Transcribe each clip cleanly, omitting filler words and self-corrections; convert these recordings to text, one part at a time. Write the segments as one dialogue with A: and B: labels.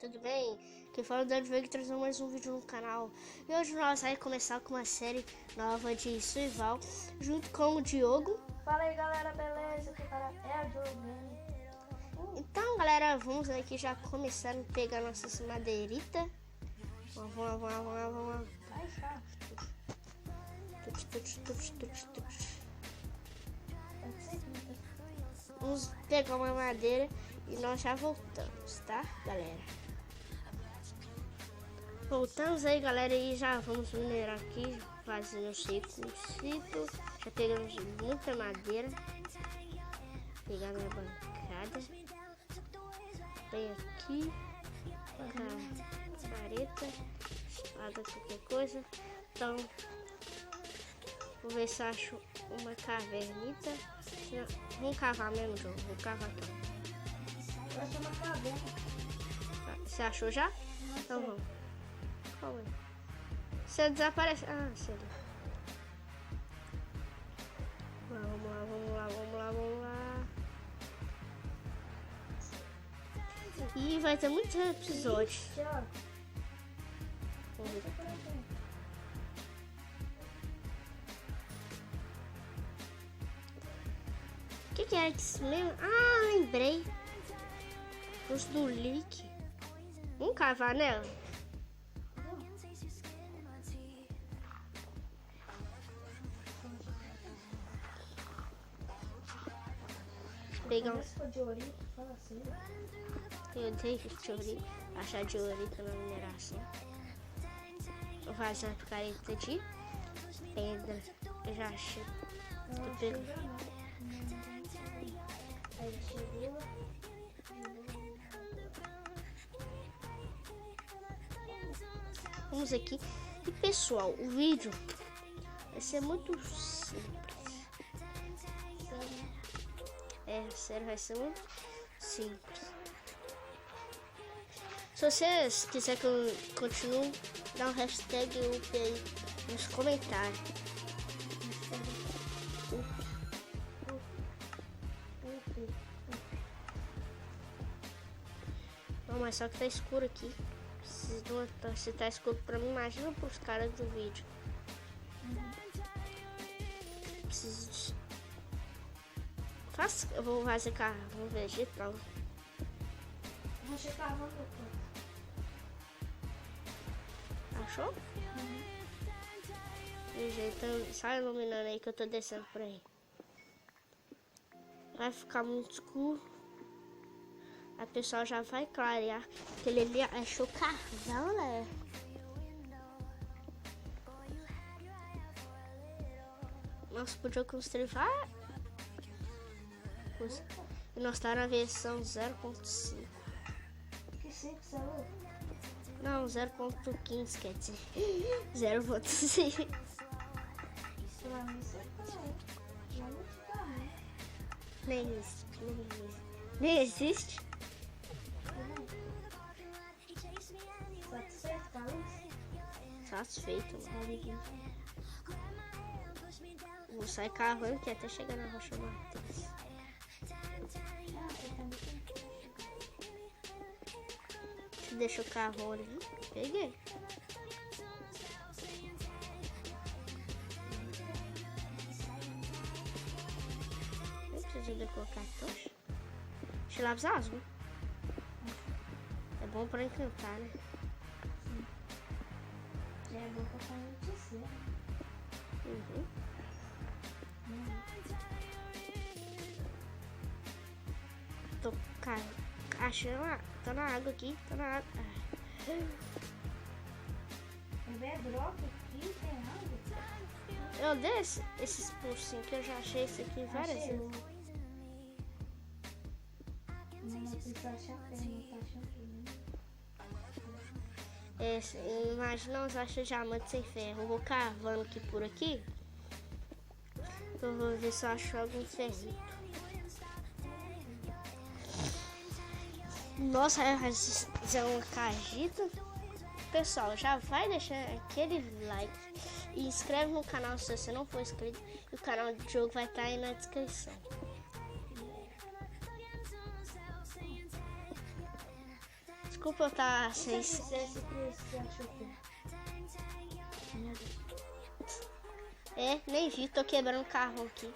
A: tudo bem? Quem fala é o Dani veio trazer mais um vídeo no canal. E hoje nós vamos começar com uma série nova de Survival, junto com o Diogo.
B: Fala aí galera, beleza? Aqui é o Diogo.
A: Então galera, vamos aqui já começar a pegar nossas madeiritas. Vamos lá.
B: Aí está.
A: Vamos pegar uma madeira e nós já voltamos, tá, galera? Voltamos aí, galera, e já vamos minerar aqui, fazendo o ciclo. Já pegamos muita madeira. Pegar minha bancada. Vem aqui. Careta. Espada, qualquer coisa. Então, vou ver se acho uma cavernita. Vamos cavar mesmo, João. Vou cavar aqui.
B: Vai ser uma caverna.
A: Você achou já? Então vamos. Calma aí. Você desaparece. Ah, sei lá. Vamos lá. E vai ter muitos episódios. Vamos ver. O que é isso mesmo? Ah, lembrei. Os do leak. Vamos cavar nela? Pegar um... Eu odeio achar diorita na mineração. Vou fazer uma picareta de pedra. Eu já achei. Tô pegando. Vamos aqui. E pessoal, o vídeo vai ser muito simples. Sério, vai ser muito simples. Se vocês quiserem que eu continue, dá um hashtag UP aí nos comentários. Não, mas só que tá escuro aqui. Se tá escuro pra mim, imagina pros caras do vídeo. Preciso de... Eu vou fazer carvão vegetal.
B: Vou checar carvão depois.
A: Achou? Então, só iluminando aí que eu tô descendo por aí. Vai ficar muito escuro. A pessoa já vai clarear. Aquele ali achou carvão, né? Nossa, podia construir várias. E nós tá na versão 0.5.
B: Que 5 você falou?
A: Não, 0.15 quer dizer. 0.5.
B: Pra mim você falou. Já não fica ruim.
A: Nem existe.
B: Satisfeito, Carlos?
A: Satisfeito, mano. Vou sair cavando que até chegar na Rocha Matheus. Deixa o carro ali. Peguei. Não precisa de colocar tocha. Deixa eu lavar azul. É bom pra encantar, né?
B: Sim. Já é bom pra feiticeiro.
A: Tô achando. Tá na água aqui. Tá na água.
B: É drop aqui, tem água.
A: Eu dei esses pulsinhos que eu já achei esse aqui várias vezes.
B: Não precisa achar não tá achando.
A: Imagina uns achos diamantes sem ferro. Eu vou cavando aqui por aqui. Eu vou ver se eu acho algum ferrito. Nossa, vai fazer uma cajita. Pessoal, já vai deixar aquele like e inscreve no canal se você não for inscrito. E o canal do jogo vai estar aí na descrição. Desculpa eu estar
B: E se
A: sem.
B: eu fizesse que você achou que...
A: É, nem vi, tô quebrando o carro aqui.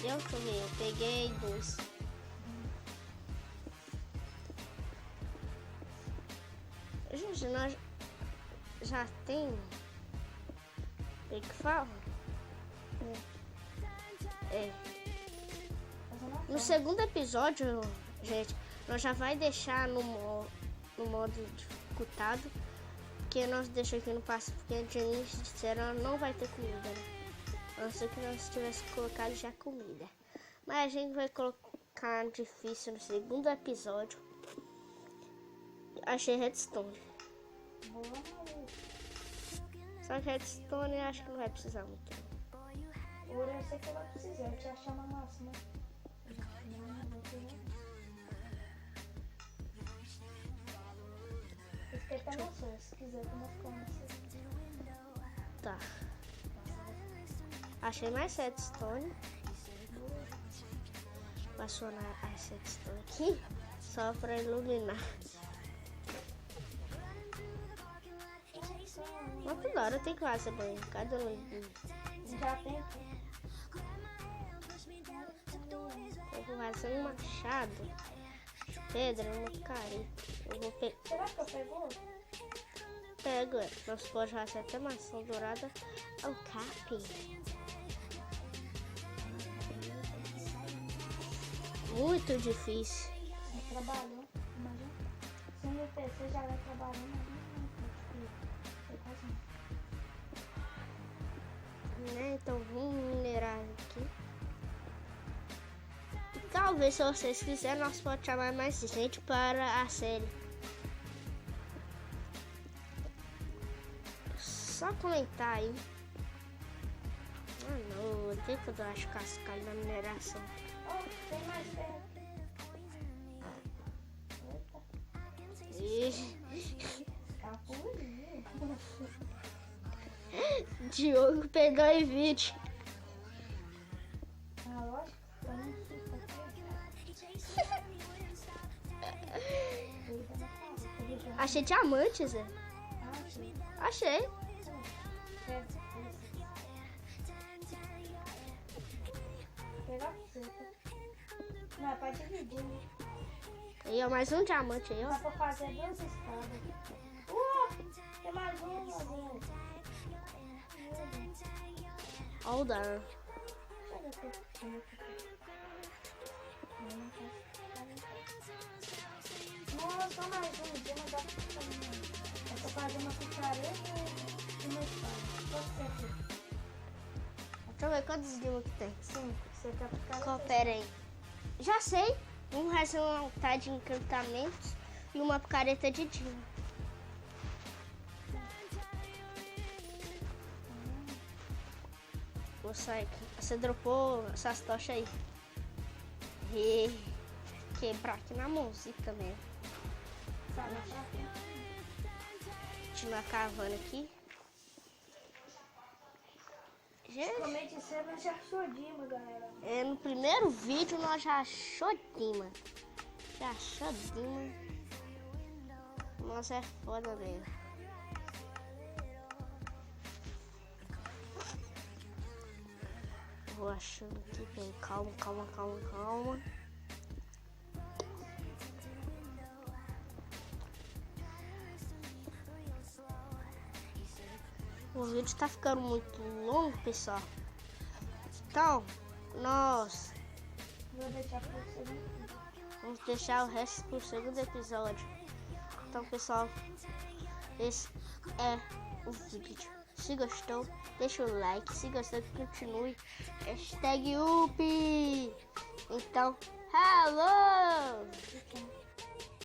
A: Eu também, eu peguei 2. Gente, nós já tem. O que fala? É. No segundo episódio, gente, nós já vai deixar no modo dificultado, porque nós deixamos aqui no passo, porque de início disseram não vai ter comida, né? A não ser que nós tivéssemos colocado já comida. Mas a gente vai colocar difícil no segundo episódio. Achei redstone. Só que redstone eu acho que não vai precisar muito.
B: Ouro eu sei que eu vou precisar, eu te achar uma máxima. Eu fiquei até no sonho, se quiser que eu vou ficar nesse.
A: Tá. Achei mais redstone. Vou acionar a redstone aqui só para iluminar. Mas toda hora tem que fazer banho. Cadê o luz?
B: Já tem aqui.
A: Eu vou fazer um machado de pedra e uma careta. Eu vou
B: Será que eu pegou?
A: pego. Nós podemos fazer até maçã dourada ao capim. Muito difícil.
B: Trabalhou, imagina. Se no PC já vai trabalhando,
A: Né? Então vamos minerar aqui. E talvez, se vocês quiserem, nós podemos chamar mais gente para a série. Só comentar aí. Ah não, eu tenho que dar as cascalhas na mineração.
B: oh, tem mais perto.
A: Diogo pegou em vídeo.
B: Ah, lógico, eu não sei.
A: Achei diamante, Zé. Achei.
B: Não, é pra dividir, né?
A: Aí, ó, mais um diamante aí, ó.
B: Dá pra fazer 2 espadas. Tem mais uma, gente.
A: Ó o dano.
B: Nossa, mais um. Tem mais é pra fazer uma picareta e uma espada. Quanto que é aqui?
A: Deixa eu ver quantos dias que tem.
B: 5. Você quer picareta?
A: Coopera aí. Já sei. Um ressaltar de encantamentos e uma picareta de dino. Vou sair aqui. Você dropou essas tochas aí. E quebrar aqui na mãozinha também. Continuar cavando aqui. Gente,
B: Comer de cima já achou Dima, galera.
A: no primeiro vídeo nós já achou Dima. Já achou Dima. Nossa, é foda mesmo. Vou achando que bem. Calma. O vídeo tá ficando muito longo, pessoal. Então, nós
B: Vou deixar pra você ver.
A: vamos deixar o resto pro segundo episódio. Então, pessoal, esse é o vídeo. Se gostou, deixa o like. Se gostou, continue. #UP. Então, hello!